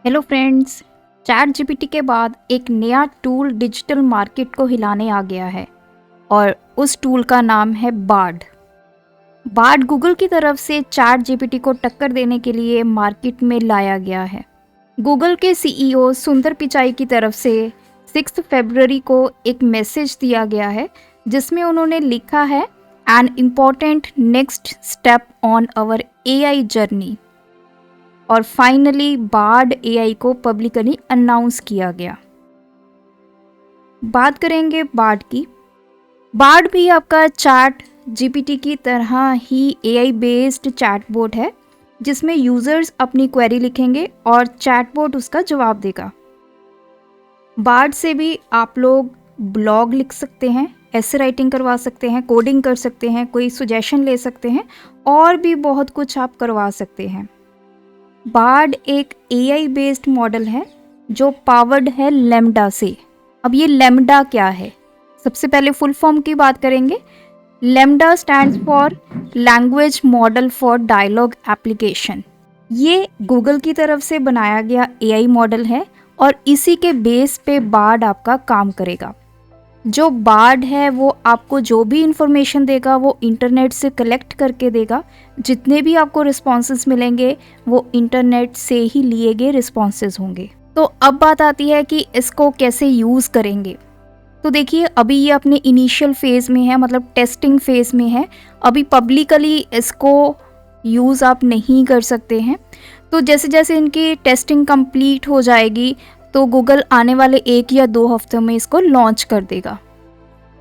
Hello friends. Chat GPT के बाद एक नया टूल डिजिटल मार्केट को हिलाने आ गया है और उस टूल का नाम है बार्ड। बार्ड गूगल की तरफ से चैट जीपीटी को टक्कर देने के लिए मार्केट में लाया गया है। गूगल के सीईओ सुंदर पिचाई की तरफ से 6 फरवरी को एक मैसेज दिया गया है जिसमें उन्होंने लिखा है an important next step on our AI journey. और फाइनली बार्ड एआई को पब्लिकली अनाउंस किया गया। बात करेंगे बार्ड की। बार्ड भी आपका चैट जीपीटी की तरह ही एआई बेस्ड चैटबॉट है जिसमें यूजर्स अपनी क्वेरी लिखेंगे और चैटबॉट उसका जवाब देगा। बार्ड से भी आप लोग ब्लॉग लिख सकते हैं, ऐसे राइटिंग करवा सकते हैं, कोडिंग कर सकते हैं, कोई सजेशन ले सकते हैं और भी बहुत कुछ आप करवा सकते हैं। बार्ड एक एआई बेस्ड मॉडल है जो पावर्ड है लैम्डा से। अब ये लैम्डा क्या है? सबसे पहले फुल फॉर्म की बात करेंगे। LaMDA stands for language model for dialogue application. ये गूगल की तरफ से बनाया गया एआई मॉडल है और इसी के बेस पे बार्ड आपका काम करेगा। जो बार्ड है वो आपको जो भी इंफॉर्मेशन देगा वो इंटरनेट से कलेक्ट करके देगा। जितने भी आपको रिस्पॉन्सेज मिलेंगे वो इंटरनेट से ही लिए गए रिस्पॉन्सेज होंगे। तो अब बात आती है कि इसको कैसे यूज़ करेंगे। तो देखिए, अभी ये अपने इनिशियल फेज़ में है, मतलब टेस्टिंग फेज़ में है। अभी पब्लिकली इसको यूज़ आप नहीं कर सकते हैं। तो जैसे जैसे इनकी टेस्टिंग कंप्लीट हो जाएगी तो गूगल आने वाले 1 या 2 हफ्तों में इसको लॉन्च कर देगा।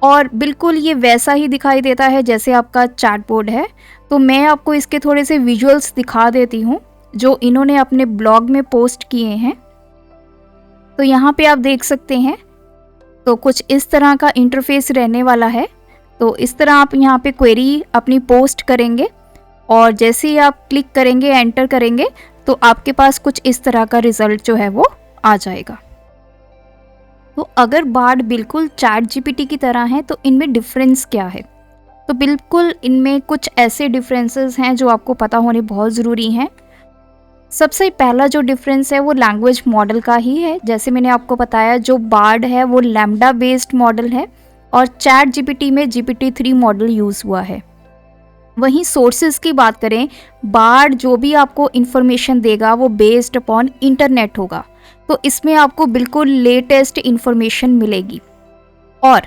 और बिल्कुल ये वैसा ही दिखाई देता है जैसे आपका चैटबॉट है। तो मैं आपको इसके थोड़े से विजुअल्स दिखा देती हूँ जो इन्होंने अपने ब्लॉग में पोस्ट किए हैं। तो यहाँ पे आप देख सकते हैं। तो कुछ इस तरह का इंटरफेस रहने वाला है। तो इस तरह आप यहाँ पे क्वेरी अपनी पोस्ट करेंगे और जैसे ही आप क्लिक करेंगे, एंटर करेंगे, तो आपके पास कुछ इस तरह का रिजल्ट जो है वो आ जाएगा। तो अगर बार्ड बिल्कुल चैट जीपीटी की तरह है तो इनमें डिफरेंस क्या है? तो बिल्कुल इनमें कुछ ऐसे डिफरेंसेस हैं जो आपको पता होने बहुत ज़रूरी हैं। सबसे पहला जो डिफरेंस है वो लैंग्वेज मॉडल का ही है। जैसे मैंने आपको बताया, जो बार्ड है वो लैम्डा बेस्ड मॉडल है और चैट जीपीटी में GPT-3 मॉडल यूज़ हुआ है। वहीं सोर्सेज की बात करें, बार्ड जो भी आपको इन्फॉर्मेशन देगा वो बेस्ड अपॉन इंटरनेट होगा। तो इसमें आपको बिल्कुल लेटेस्ट इन्फॉर्मेशन मिलेगी। और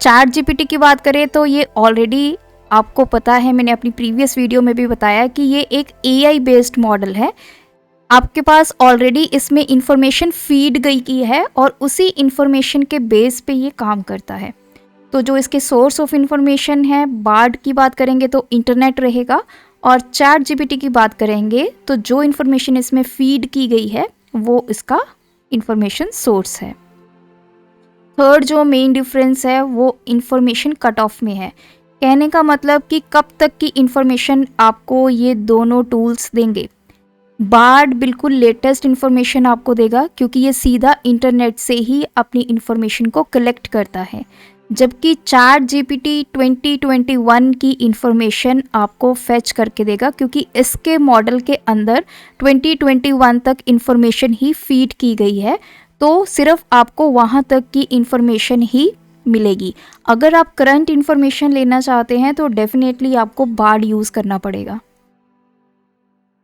चैट जीपीटी की बात करें तो ये ऑलरेडी आपको पता है, मैंने अपनी प्रीवियस वीडियो में भी बताया कि ये एक एआई बेस्ड मॉडल है। आपके पास ऑलरेडी इसमें इंफॉर्मेशन फीड गई की है और उसी इंफॉर्मेशन के बेस पे ये काम करता है। तो जो इसके सोर्स ऑफ इंफॉर्मेशन है, बार्ड की बात करेंगे तो इंटरनेट रहेगा और चैट जीपीटी की बात करेंगे तो जो इंफॉर्मेशन इसमें फीड की गई है वो इसका इंफॉर्मेशन सोर्स है। थर्ड जो मेन डिफरेंस है वो इंफॉर्मेशन कट ऑफ में है। कहने का मतलब कि कब तक की इंफॉर्मेशन आपको ये दोनों टूल्स देंगे। बार्ड बिल्कुल लेटेस्ट इन्फॉर्मेशन आपको देगा क्योंकि ये सीधा इंटरनेट से ही अपनी इन्फॉर्मेशन को कलेक्ट करता है, जबकि चैट जीपीटी 2021 की इन्फॉर्मेशन आपको फेच करके देगा क्योंकि इसके मॉडल के अंदर 2021 तक इन्फॉर्मेशन ही फीड की गई है। तो सिर्फ आपको वहाँ तक की इन्फॉर्मेशन ही मिलेगी। अगर आप करंट इन्फॉर्मेशन लेना चाहते हैं तो डेफिनेटली आपको बार्ड यूज़ करना पड़ेगा।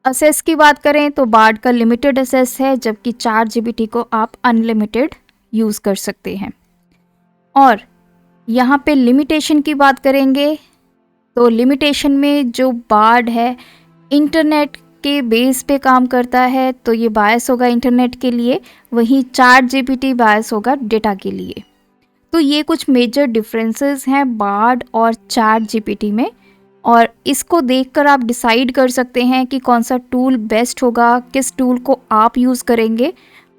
असेस की बात करें तो बार्ड का लिमिटेड असेस है, जबकि चैट जीपीटी को आप अनलिमिटेड यूज़ कर सकते हैं। और यहाँ पे लिमिटेशन की बात करेंगे तो लिमिटेशन में जो बार्ड है इंटरनेट के बेस पे काम करता है, तो ये बायस होगा इंटरनेट के लिए। वहीं चैट जीपीटी बायस होगा डेटा के लिए। तो ये कुछ मेजर डिफरेंसेस हैं बार्ड और चैट जीपीटी में, और इसको देखकर आप डिसाइड कर सकते हैं कि कौन सा टूल बेस्ट होगा, किस टूल को आप यूज़ करेंगे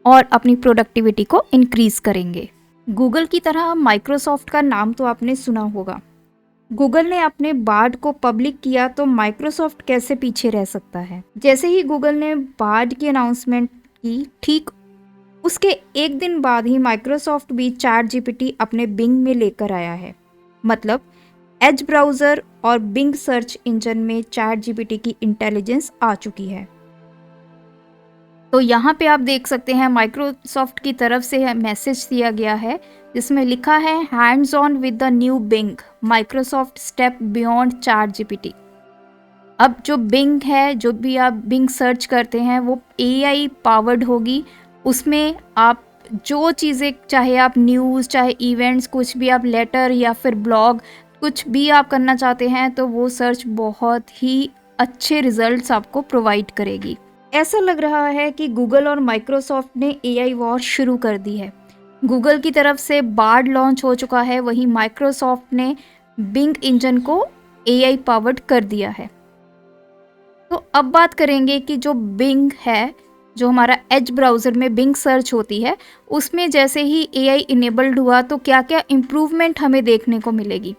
और अपनी प्रोडक्टिविटी को इंक्रीज़ करेंगे। गूगल की तरह माइक्रोसॉफ्ट का नाम तो आपने सुना होगा। गूगल ने अपने बार्ड को पब्लिक किया तो माइक्रोसॉफ्ट कैसे पीछे रह सकता है। जैसे ही गूगल ने बार्ड की अनाउंसमेंट की, ठीक उसके एक दिन बाद ही माइक्रोसॉफ्ट भी चैट जीपीटी अपने बिंग में लेकर आया है। मतलब एज ब्राउज़र और बिंग सर्च इंजन में चैट जीपीटी की इंटेलिजेंस आ चुकी है। तो यहाँ पे आप देख सकते हैं माइक्रोसॉफ्ट की तरफ से मैसेज दिया गया है जिसमें लिखा है hands on with the new Bing Microsoft step beyond ChatGPT. अब जो बिंग है, जो भी आप बिंग सर्च करते हैं वो एआई पावर्ड होगी। उसमें आप जो चीज़ें, चाहे आप न्यूज़, चाहे इवेंट्स, कुछ भी आप लेटर या फिर ब्लॉग, कुछ भी आप करना चाहते हैं तो वो सर्च बहुत ही अच्छे रिजल्ट्स आपको प्रोवाइड करेगी। ऐसा लग रहा है कि गूगल और माइक्रोसॉफ्ट ने एआई वॉर शुरू कर दी है। गूगल की तरफ से बार्ड लॉन्च हो चुका है, वहीं माइक्रोसॉफ्ट ने बिंग इंजन को एआई पावर्ड कर दिया है। तो अब बात करेंगे कि जो बिंग है, जो हमारा एज ब्राउज़र में बिंग सर्च होती है, उसमें जैसे ही एआई इनेबल्ड हुआ तो क्या क्या इम्प्रूवमेंट हमें देखने को मिलेगी।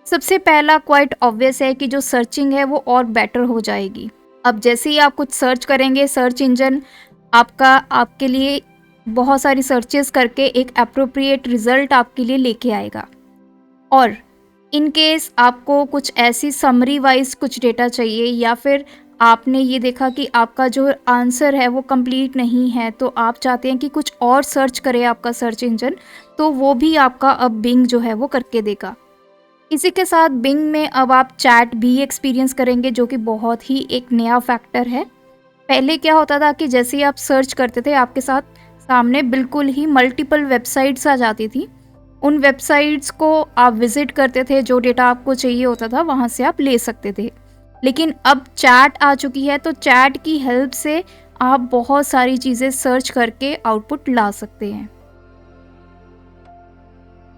सबसे पहला क्वाइट ऑब्वियस है कि जो सर्चिंग है वो और बेटर हो जाएगी। अब जैसे ही आप कुछ सर्च करेंगे, सर्च इंजन आपके लिए बहुत सारी सर्चेस करके एक अप्रोप्रिएट रिजल्ट आपके लिए लेके आएगा। और इन केस आपको कुछ ऐसी समरी वाइज कुछ डेटा चाहिए या फिर आपने ये देखा कि आपका जो आंसर है वो कंप्लीट नहीं है, तो आप चाहते हैं कि कुछ और सर्च करे आपका सर्च इंजन, तो वो भी आपका अब बिंग जो है वो करके देगा। इसी के साथ बिंग में अब आप चैट भी एक्सपीरियंस करेंगे, जो कि बहुत ही एक नया फैक्टर है। पहले क्या होता था कि जैसे ही आप सर्च करते थे आपके साथ सामने बिल्कुल ही मल्टीपल वेबसाइट्स आ जाती थी। उन वेबसाइट्स को आप विजिट करते थे, जो डेटा आपको चाहिए होता था वहाँ से आप ले सकते थे। लेकिन अब चैट आ चुकी है, तो चैट की हेल्प से आप बहुत सारी चीज़ें सर्च करके आउटपुट ला सकते हैं।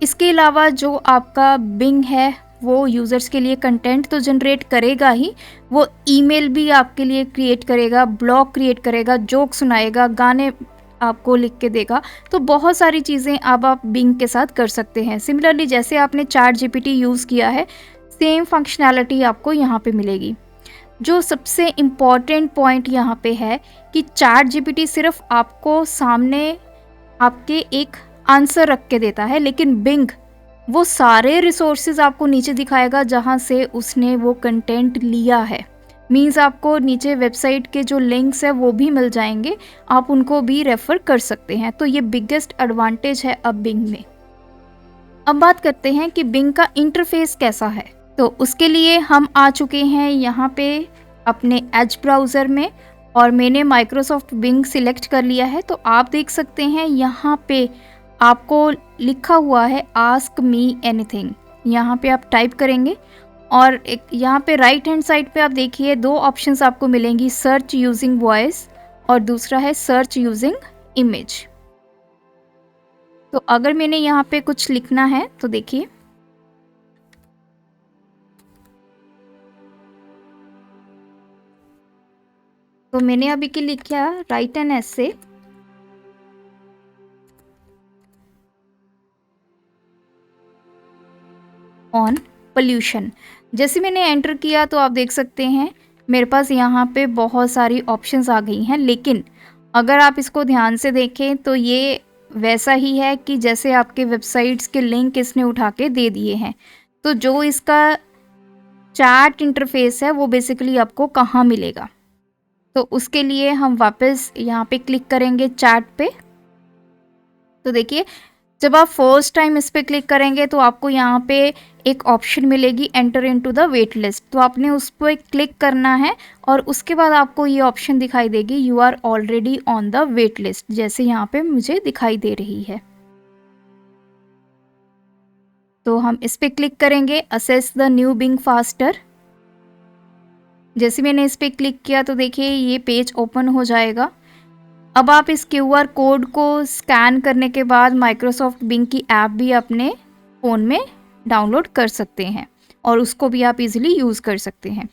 इसके अलावा जो आपका बिंग है वो यूज़र्स के लिए कंटेंट तो जनरेट करेगा ही, वो ईमेल भी आपके लिए क्रिएट करेगा, ब्लॉग क्रिएट करेगा, जोक सुनाएगा, गाने आपको लिख के देगा। तो बहुत सारी चीज़ें अब आप बिंग के साथ कर सकते हैं। सिमिलरली जैसे आपने चैट जीपीटी यूज़ किया है, सेम फंक्शनैलिटी आपको यहाँ पे मिलेगी। जो सबसे इम्पॉर्टेंट पॉइंट यहाँ पे है कि चैट जीपीटी सिर्फ आपको सामने आपके एक आंसर रख के देता है, लेकिन बिंग वो सारे रिसोर्सेज आपको नीचे दिखाएगा जहाँ से उसने वो कंटेंट लिया है। मीन्स आपको नीचे वेबसाइट के जो लिंक्स है वो भी मिल जाएंगे, आप उनको भी रेफ़र कर सकते हैं। तो ये बिगेस्ट एडवांटेज है अब बिंग में। अब बात करते हैं कि बिंग का इंटरफेस कैसा है। तो उसके लिए हम आ चुके हैं यहाँ पे अपने एज ब्राउज़र में, और मैंने माइक्रोसॉफ्ट बिंग सिलेक्ट कर लिया है। तो आप देख सकते हैं यहाँ पे आपको लिखा हुआ है आस्क मी एनीथिंग। यहाँ पे आप टाइप करेंगे और एक यहाँ पे राइट हैंड साइड पे आप देखिए दो ऑप्शंस आपको मिलेंगी, सर्च यूजिंग वॉइस और दूसरा है सर्च यूजिंग इमेज। तो अगर मैंने यहाँ पे कुछ लिखना है तो देखिए, तो मैंने अभी के लिखा right an essay on pollution. जैसे मैंने एंटर किया तो आप देख सकते हैं मेरे पास यहाँ पे बहुत सारी ऑप्शंस आ गई हैं, लेकिन अगर आप इसको ध्यान से देखें तो ये वैसा ही है कि जैसे आपके वेबसाइट्स के लिंक इसने उठा के दे दिए हैं। तो जो इसका चैट इंटरफेस है वो बेसिकली आपको कहाँ मिलेगा, तो उसके लिए हम वापस यहाँ पे क्लिक करेंगे चैट पे। तो देखिए जब आप फर्स्ट टाइम इस पर क्लिक करेंगे तो आपको यहाँ पे एक ऑप्शन मिलेगी enter into the wait list. तो आपने उस पर क्लिक करना है और उसके बाद आपको ये ऑप्शन दिखाई देगी you are already on the wait list, जैसे यहाँ पे मुझे दिखाई दे रही है। तो हम इस पर क्लिक करेंगे access the new Bing faster. जैसे मैंने इस पर क्लिक किया तो देखिए ये पेज ओपन हो जाएगा। अब आप इस QR कोड को स्कैन करने के बाद माइक्रोसॉफ्ट बिंग की ऐप भी अपने फ़ोन में डाउनलोड कर सकते हैं और उसको भी आप इजीली यूज़ कर सकते हैं।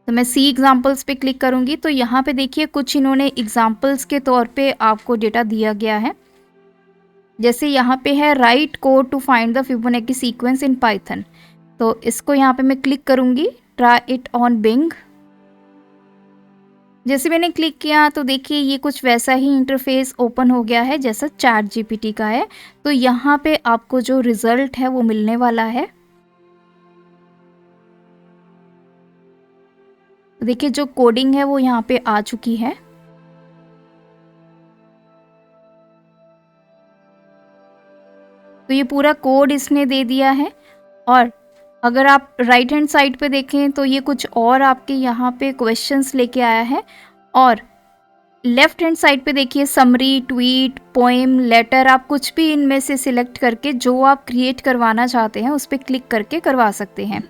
तो मैं सी एग्जाम्पल्स पे क्लिक करूँगी तो यहाँ पे देखिए कुछ इन्होंने एग्जाम्पल्स के तौर पे आपको डेटा दिया गया है। जैसे यहाँ पे है write code to find the Fibonacci sequence in Python. तो इसको यहाँ पे मैं क्लिक करूँगी ट्राई इट ऑन बिंग। जैसे मैंने क्लिक किया तो देखिए ये कुछ वैसा ही इंटरफेस ओपन हो गया है जैसा चैट जीपीटी का है। तो यहाँ पे आपको जो रिजल्ट है वो मिलने वाला है। देखिए जो कोडिंग है वो यहाँ पे आ चुकी है। तो ये पूरा कोड इसने दे दिया है। और अगर आप राइट हैंड साइड पे देखें तो ये कुछ और आपके यहाँ पे क्वेश्चंस लेके आया है। और लेफ्ट हैंड साइड पे देखिए समरी, ट्वीट, पोएम, लेटर, आप कुछ भी इनमें से सिलेक्ट करके जो आप क्रिएट करवाना चाहते हैं उस पर क्लिक करके करवा सकते हैं।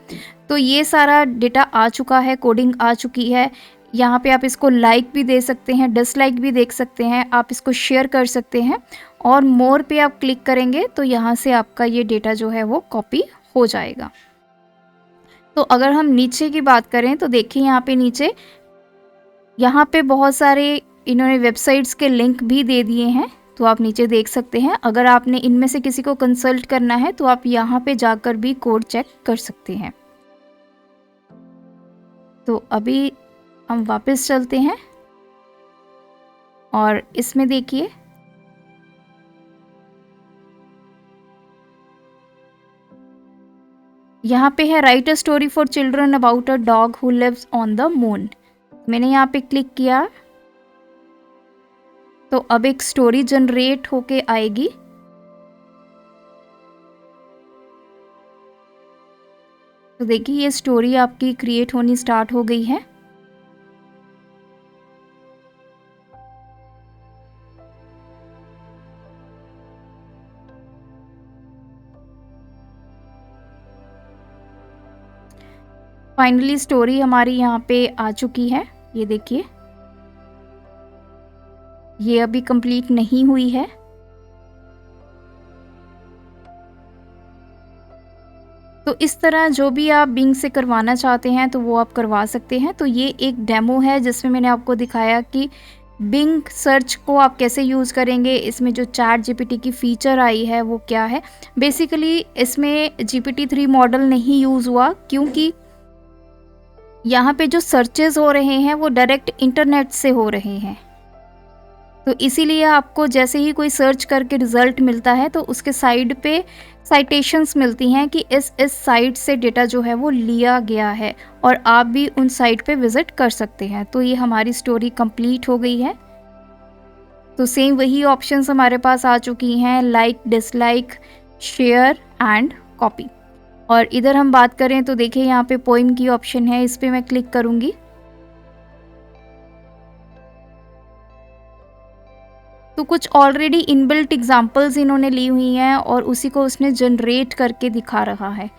तो ये सारा डेटा आ चुका है, कोडिंग आ चुकी है। यहाँ पे आप इसको लाइक भी दे सकते हैं, डिसलाइक भी देख सकते हैं, आप इसको शेयर कर सकते हैं। और मोर पे आप क्लिक करेंगे तो यहाँ से आपका ये डेटा जो है वो कॉपी हो जाएगा। तो अगर हम नीचे की बात करें तो देखिए यहाँ पे नीचे यहाँ पे बहुत सारे इन्होंने वेबसाइट्स के लिंक भी दे दिए हैं, तो आप नीचे देख सकते हैं। अगर आपने इनमें से किसी को कंसल्ट करना है तो आप यहाँ पे जाकर भी कोड चेक कर सकते हैं। तो अभी हम वापस चलते हैं और इसमें देखिए यहाँ पे है write a story for children about a dog who lives on the moon. मैंने यहाँ पे क्लिक किया तो अब एक स्टोरी जनरेट होके आएगी। तो देखिए ये स्टोरी आपकी क्रिएट होनी स्टार्ट हो गई है। फाइनली स्टोरी हमारी यहाँ पे आ चुकी है। ये देखिए ये अभी कंप्लीट नहीं हुई है। तो इस तरह जो भी आप बिंग से करवाना चाहते हैं तो वो आप करवा सकते हैं। तो ये एक डेमो है जिसमें मैंने आपको दिखाया कि बिंग सर्च को आप कैसे यूज़ करेंगे। इसमें जो चैट जीपीटी की फ़ीचर आई है वो क्या है। बेसिकली इसमें GPT-3 मॉडल नहीं यूज़ हुआ क्योंकि यहाँ पे जो सर्चेस हो रहे हैं वो डायरेक्ट इंटरनेट से हो रहे हैं। तो इसीलिए आपको जैसे ही कोई सर्च करके रिज़ल्ट मिलता है तो उसके साइड पे साइटेशंस मिलती हैं कि इस साइट से डेटा जो है वो लिया गया है और आप भी उन साइट पे विज़िट कर सकते हैं। तो ये हमारी स्टोरी कंप्लीट हो गई है। तो सेम वही ऑप्शंस हमारे पास आ चुकी हैं, like, dislike, share and copy. और इधर हम बात करें तो देखिए यहाँ पे पोइम की ऑप्शन है, इस पर मैं क्लिक करूँगी। तो कुछ ऑलरेडी इनबिल्ट एग्जांपल्स इन्होंने ली हुई हैं और उसी को उसने जनरेट करके दिखा रहा है।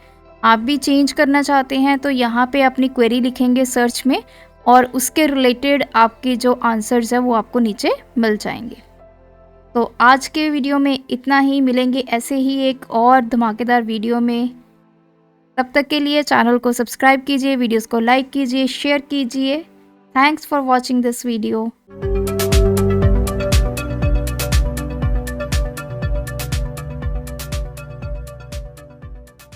आप भी चेंज करना चाहते हैं तो यहाँ पे अपनी क्वेरी लिखेंगे सर्च में और उसके रिलेटेड आपके जो आंसर्स हैं वो आपको नीचे मिल जाएंगे। तो आज के वीडियो में इतना ही, मिलेंगे ऐसे ही एक और धमाकेदार वीडियो में। तब तक के लिए चैनल को सब्सक्राइब कीजिए, वीडियोस को लाइक कीजिए, शेयर कीजिए। Thanks for watching this video.